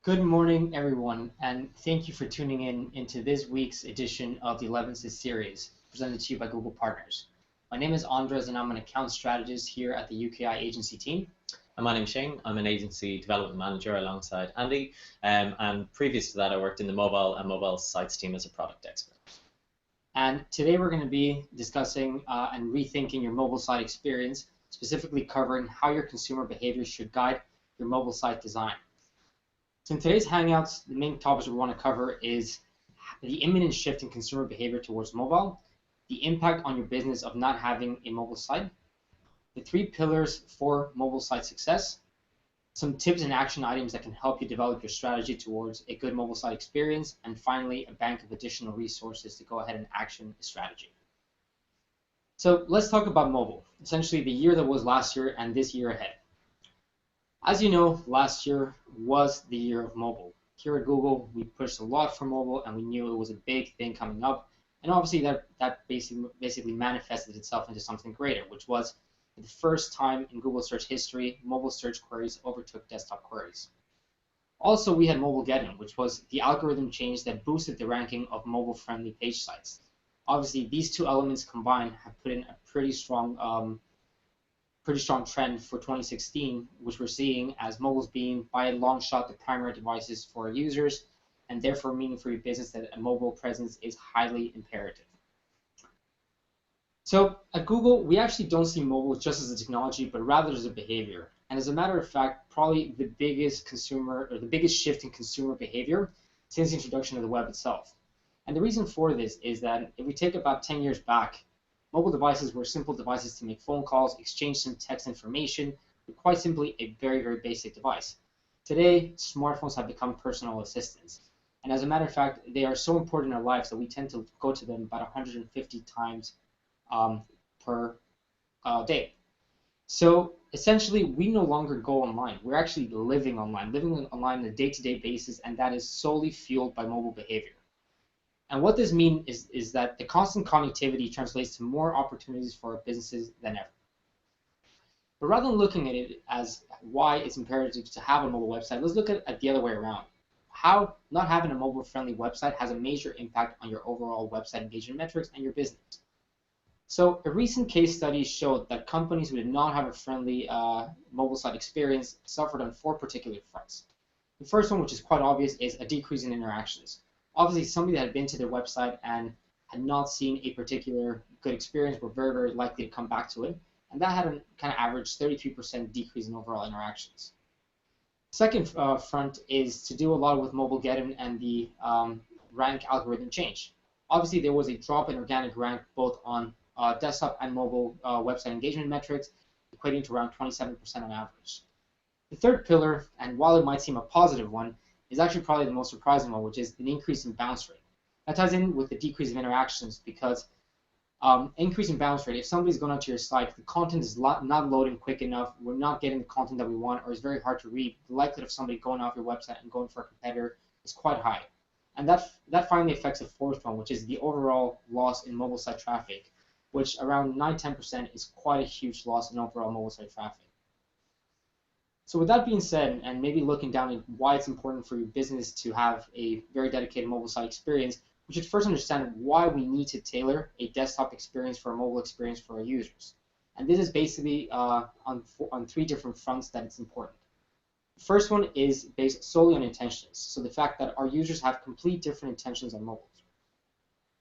Good morning, everyone, and thank you for tuning in into this week's edition of the Elevenses series, presented to you by Google Partners. My name is Andres, and I'm an account strategist here at the UKI agency team. And my name's Shane. I'm an agency development manager alongside Andy. And previous to that, I worked in the mobile and mobile sites team as a product expert. And today we're going to be discussing and rethinking your mobile site experience, specifically covering how your consumer behavior should guide your mobile site design. So in today's Hangouts, the main topics we want to cover is the imminent shift in consumer behavior towards mobile, the impact on your business of not having a mobile site, the three pillars for mobile site success, some tips and action items that can help you develop your strategy towards a good mobile site experience, and finally, a bank of additional resources to go ahead and action a strategy. So let's talk about mobile, essentially the year that was last year and this year ahead. As you know, last year was the year of mobile. Here at Google, we pushed a lot for mobile, and we knew it was a big thing coming up. And obviously, that basically manifested itself into something greater, which was for the first time in Google search history, mobile search queries overtook desktop queries. Also, we had Mobilegeddon, which was the algorithm change that boosted the ranking of mobile-friendly page sites. Obviously, these two elements combined have put in a pretty strong trend for 2016, which we're seeing as mobiles being by a long shot the primary devices for our users, and therefore meaning for your business that a mobile presence is highly imperative. So at Google, we actually don't see mobile just as a technology, but rather as a behavior. And as a matter of fact, probably the biggest shift in consumer behavior since the introduction of the web itself. And the reason for this is that if we take about 10 years back, mobile devices were simple devices to make phone calls, exchange some text information, but quite simply a very, very basic device. Today, smartphones have become personal assistants. And as a matter of fact, they are so important in our lives that we tend to go to them about 150 times per day. So essentially, we no longer go online. We're actually living online on a day-to-day basis, and that is solely fueled by mobile behavior. And what this means is that the constant connectivity translates to more opportunities for our businesses than ever. But rather than looking at it as why it's imperative to have a mobile website, let's look at the other way around. How not having a mobile-friendly website has a major impact on your overall website engagement metrics and your business. So a recent case study showed that companies who did not have a friendly mobile site experience suffered on 4 particular fronts. The first one, which is quite obvious, is a decrease in interactions. Obviously, somebody that had been to their website and had not seen a particular good experience were very, very likely to come back to it. And that had a kind of average 33% decrease in overall interactions. Second front is to do a lot with Mobilegeddon and the rank algorithm change. Obviously, there was a drop in organic rank both on desktop and mobile website engagement metrics, equating to around 27% on average. The third pillar, and while it might seem a positive one, is actually probably the most surprising one, which is an increase in bounce rate. That ties in with the decrease of interactions because increase in bounce rate, if somebody's going onto your site, the content is not loading quick enough, we're not getting the content that we want, or it's very hard to read, the likelihood of somebody going off your website and going for a competitor is quite high. And that finally affects the fourth one, which is the overall loss in mobile site traffic, which around 9-10% is quite a huge loss in overall mobile site traffic. So with that being said, and maybe looking down at why it's important for your business to have a very dedicated mobile site experience, we should first understand why we need to tailor a desktop experience for a mobile experience for our users. And this is basically on 3 different fronts that it's important. The first one is based solely on intentions, so the fact that our users have complete different intentions on mobile.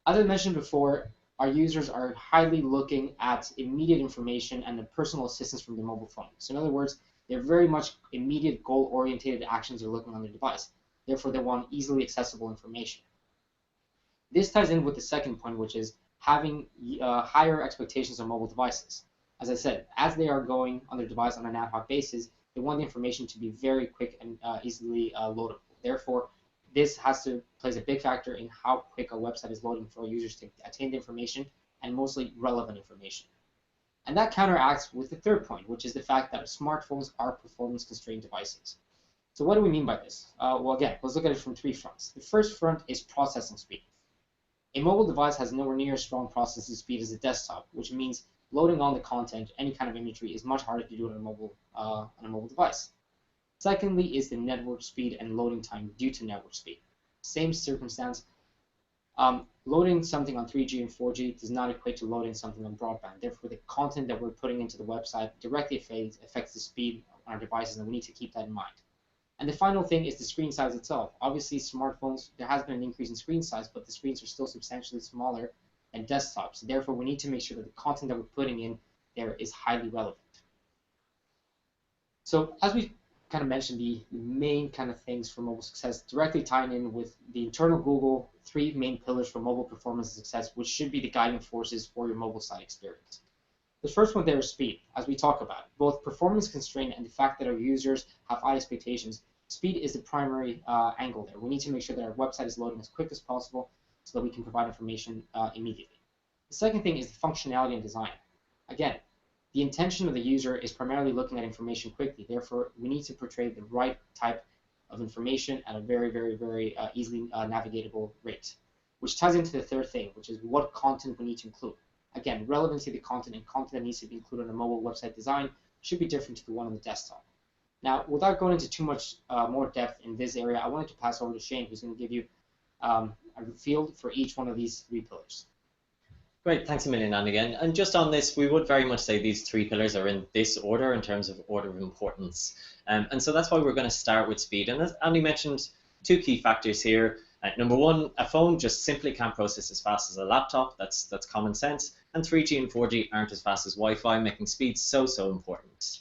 As I mentioned before, our users are highly looking at immediate information and the personal assistance from their mobile phone. So in other words, they're very much immediate goal-oriented actions they're looking on their device. Therefore, they want easily accessible information. This ties in with the second point, which is having higher expectations on mobile devices. As I said, as they are going on their device on an ad hoc basis, they want the information to be very quick and easily loadable. Therefore, this plays a big factor in how quick a website is loading for users to attain the information and mostly relevant information. And that counteracts with the third point, which is the fact that smartphones are performance-constrained devices. So what do we mean by this? Well, again, let's look at it from 3 fronts. The first front is processing speed. A mobile device has nowhere near as strong processing speed as a desktop, which means loading on the content, any kind of imagery, is much harder to do on a mobile device. Secondly is the network speed and loading time due to network speed. Same circumstance. Loading something on 3G and 4G does not equate to loading something on broadband. Therefore, the content that we're putting into the website directly affects the speed on our devices, and we need to keep that in mind. And the final thing is the screen size itself. Obviously, smartphones, there has been an increase in screen size, but the screens are still substantially smaller than desktops. Therefore, we need to make sure that the content that we're putting in there is highly relevant. So as we kind of mentioned, the main kind of things for mobile success directly tying in with the internal Google 3 main pillars for mobile performance and success, which should be the guiding forces for your mobile site experience. The first one there is speed, as we talk about. Both performance constraint and the fact that our users have high expectations, speed is the primary angle there. We need to make sure that our website is loading as quick as possible so that we can provide information immediately. The second thing is the functionality and design. Again, the intention of the user is primarily looking at information quickly. Therefore, we need to portray the right type of information at a very easily navigatable rate, which ties into the third thing, which is what content we need to include. Again, relevancy of the content and content that needs to be included in a mobile website design should be different to the one on the desktop. Now, without going into too much more depth in this area, I wanted to pass over to Shane, who's going to give you a field for each one of these three pillars. Great, thanks a million, Andy. And just on this, we would very much say these three pillars are in this order in terms of order of importance. And so that's why we're going to start with speed. And as Andy mentioned, two key factors here. Number one, a phone just simply can't process as fast as a laptop. That's common sense. And 3G and 4G aren't as fast as Wi-Fi, making speed so important.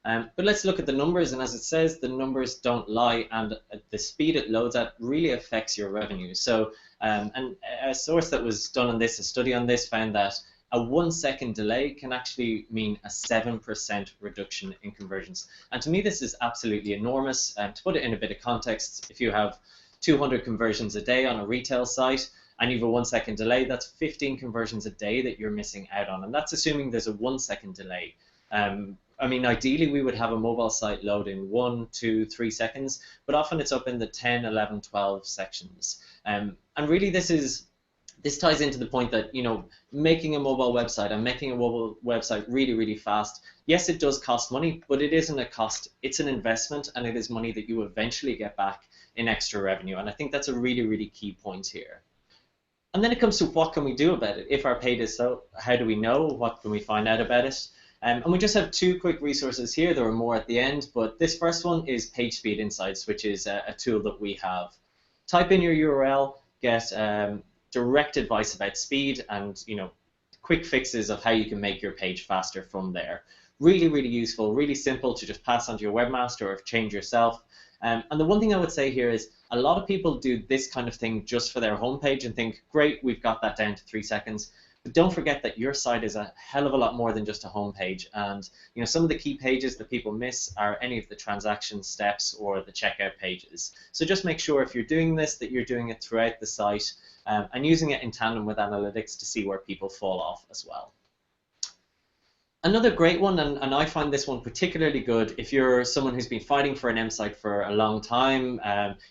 But let's look at the numbers, and as it says, the numbers don't lie, and the speed it loads at really affects your revenue. So, and a source that was done on this, a study on this, found that a 1 second delay can actually mean a 7% reduction in conversions. And to me, this is absolutely enormous. To put it in a bit of context, if you have 200 conversions a day on a retail site, and you have a 1 second delay, that's 15 conversions a day that you're missing out on. And that's assuming there's a 1 second delay. I mean, ideally, we would have a mobile site load in 1, 2, 3 seconds, but often it's up in the 10, 11, 12 sections. And really, this ties into the point that, you know, making a mobile website and making a mobile website really fast, yes, it does cost money, but it isn't a cost. It's an investment, and it is money that you eventually get back in extra revenue. And I think that's a really key point here. And then it comes to what can we do about it? If our page is so, how do we know? What can we find out about it? And we just have two quick resources here. There are more at the end, but this first one is PageSpeed Insights, which is a tool that we have. Type in your URL, get direct advice about speed and, you know, quick fixes of how you can make your page faster from there. Really useful, really simple to just pass on to your webmaster or change yourself. And the one thing I would say here is a lot of people do this kind of thing just for their homepage and think, great, we've got that down to 3 seconds. But don't forget that your site is a hell of a lot more than just a homepage. And, you know, some of the key pages that people miss are any of the transaction steps or the checkout pages. So just make sure if you're doing this that you're doing it throughout the site and using it in tandem with analytics to see where people fall off as well. Another great one, and I find this one particularly good if you're someone who's been fighting for an M site for a long time,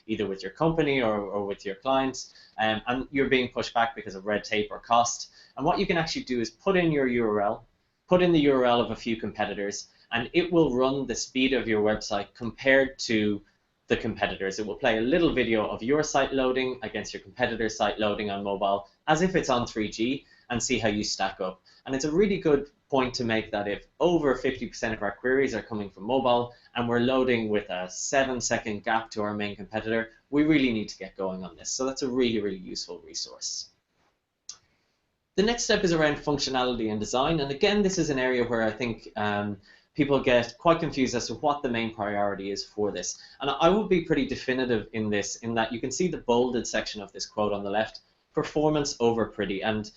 either with your company or with your clients, and you're being pushed back because of red tape or cost. And what you can actually do is put in your URL, put in the URL of a few competitors, and it will run the speed of your website compared to the competitors. It will play a little video of your site loading against your competitor's site loading on mobile as if it's on 3G and see how you stack up. And it's a really good point to make that if over 50% of our queries are coming from mobile and we're loading with a 7-second gap to our main competitor, we really need to get going on this. So that's a really useful resource. The next step is around functionality and design. And again, this is an area where I think people get quite confused as to what the main priority is for this. And I will be pretty definitive in this, in that you can see the bolded section of this quote on the left, performance over pretty. And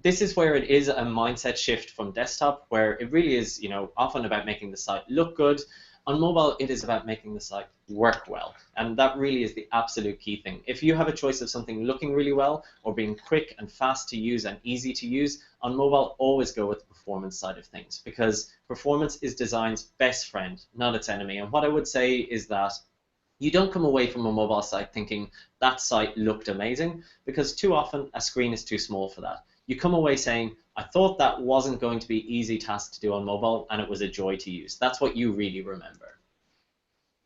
this is where it is a mindset shift from desktop, where it really is, you know, often about making the site look good. On mobile, it is about making the site work well, and that really is the absolute key thing. If you have a choice of something looking really well or being quick and fast to use and easy to use, on mobile, always go with the performance side of things, because performance is design's best friend, not its enemy. And what I would say is that you don't come away from a mobile site thinking that site looked amazing, because too often a screen is too small for that. You come away saying, I thought that wasn't going to be easy task to do on mobile, and it was a joy to use. That's what you really remember.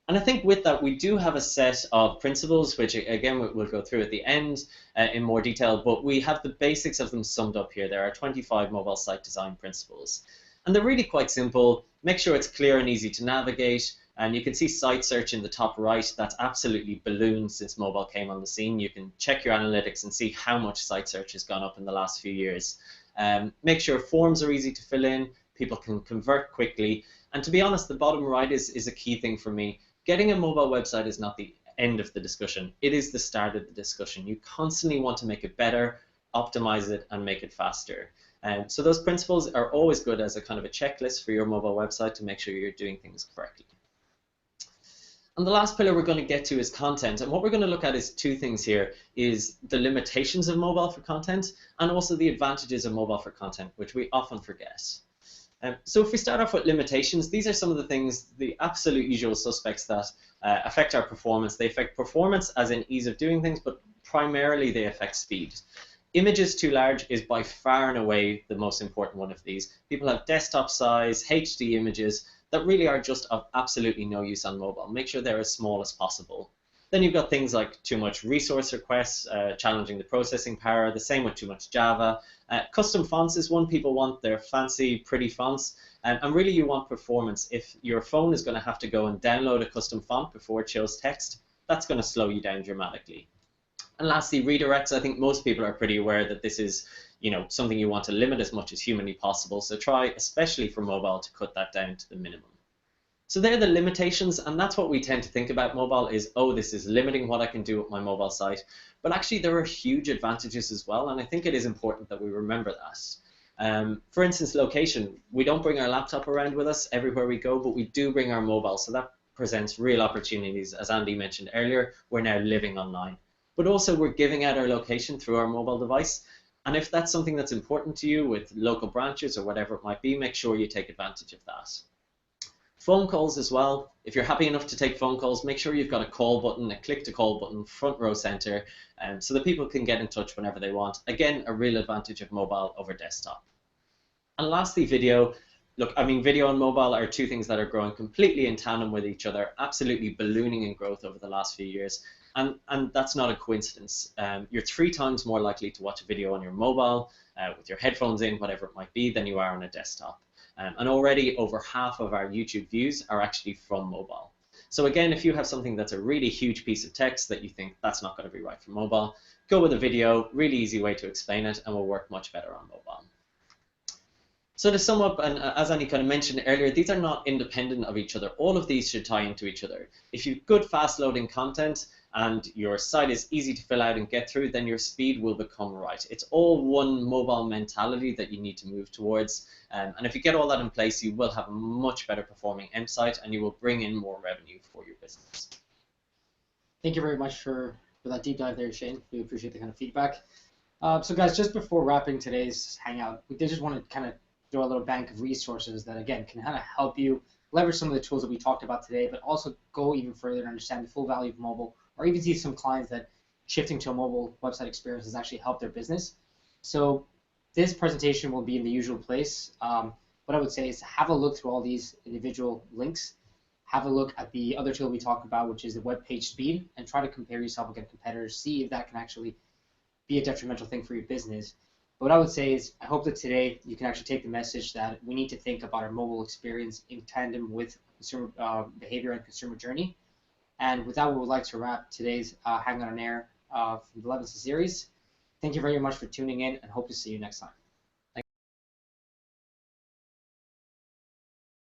And I think with that, we do have a set of principles, which again, we'll go through at the end in more detail, but we have the basics of them summed up here. There are 25 mobile site design principles. And they're really quite simple. Make sure it's clear and easy to navigate. And you can see site search in the top right. That's absolutely ballooned since mobile came on the scene. You can check your analytics and see how much site search has gone up in the last few years. Make sure forms are easy to fill in. People can convert quickly. And to be honest, the bottom right is a key thing for me. Getting a mobile website is not the end of the discussion. It is the start of the discussion. You constantly want to make it better, optimize it, and make it faster. So those principles are always good as a kind of a checklist for your mobile website to make sure you're doing things correctly. And the last pillar we're going to get to is content. And what we're going to look at is two things here, is the limitations of mobile for content and also the advantages of mobile for content, which we often forget. So if we start off with limitations, these are some of the things, the absolute usual suspects that affect our performance. They affect performance as in ease of doing things, but primarily they affect speed. Images too large is by far and away the most important one of these. People have desktop size, HD images that really are just of absolutely no use on mobile. Make sure they're as small as possible. Then you've got things like too much resource requests, challenging the processing power, the same with too much Java. Custom fonts is one. People want their fancy, pretty fonts, and really you want performance. If your phone is going to have to go and download a custom font before it shows text, that's going to slow you down dramatically. And lastly, redirects. I think most people are pretty aware that this is, something you want to limit as much as humanly possible. So try, especially for mobile, to cut that down to the minimum. So they're the limitations, and that's what we tend to think about mobile is, oh, this is limiting what I can do with my mobile site. But actually, there are huge advantages as well, and I think it is important that we remember that. For instance, location. We don't bring our laptop around with us everywhere we go, but we do bring our mobile, so that presents real opportunities. As Andy mentioned earlier, we're now living online. But also, we're giving out our location through our mobile device, and if that's something that's important to you with local branches or whatever it might be, make sure you take advantage of that. Phone calls as well. If you're happy enough to take phone calls, make sure you've got a call button, a click to call button, front row center, so that people can get in touch whenever they want. Again, a real advantage of mobile over desktop. And lastly, video. Look, I mean, video and mobile are two things that are growing completely in tandem with each other, absolutely ballooning in growth over the last few years. And that's not a coincidence. You're 3 times more likely to watch a video on your mobile with your headphones in, whatever it might be, than you are on a desktop. And already over half of our YouTube views are actually from mobile. So again, if you have something that's a really huge piece of text that you think that's not going to be right for mobile, go with a video, really easy way to explain it, and will work much better on mobile. So to sum up, and as Annie kind of mentioned earlier, these are not independent of each other. All of these should tie into each other. If you've good fast loading content and your site is easy to fill out and get through, then your speed will become right. It's all one mobile mentality that you need to move towards. And if you get all that in place, you will have a much better performing M site and you will bring in more revenue for your business. Thank you very much for that deep dive there, Shane. We appreciate the kind of feedback. So guys, just before wrapping today's hangout, we did just want to kind of throw a little bank of resources that, again, can kind of help you leverage some of the tools that we talked about today, but also go even further and understand the full value of mobile, or even see some clients that shifting to a mobile website experience has actually helped their business. So this presentation will be in the usual place. What I would say is have a look through all these individual links, have a look at the other tool we talked about, which is the web page speed, and try to compare yourself against competitors, see if that can actually be a detrimental thing for your business. But what I would say is I hope that today you can actually take the message that we need to think about our mobile experience in tandem with consumer behavior and consumer journey. And with that, we would like to wrap today's Hang On Air from the Elevenses series. Thank you very much for tuning in, and hope to see you next time.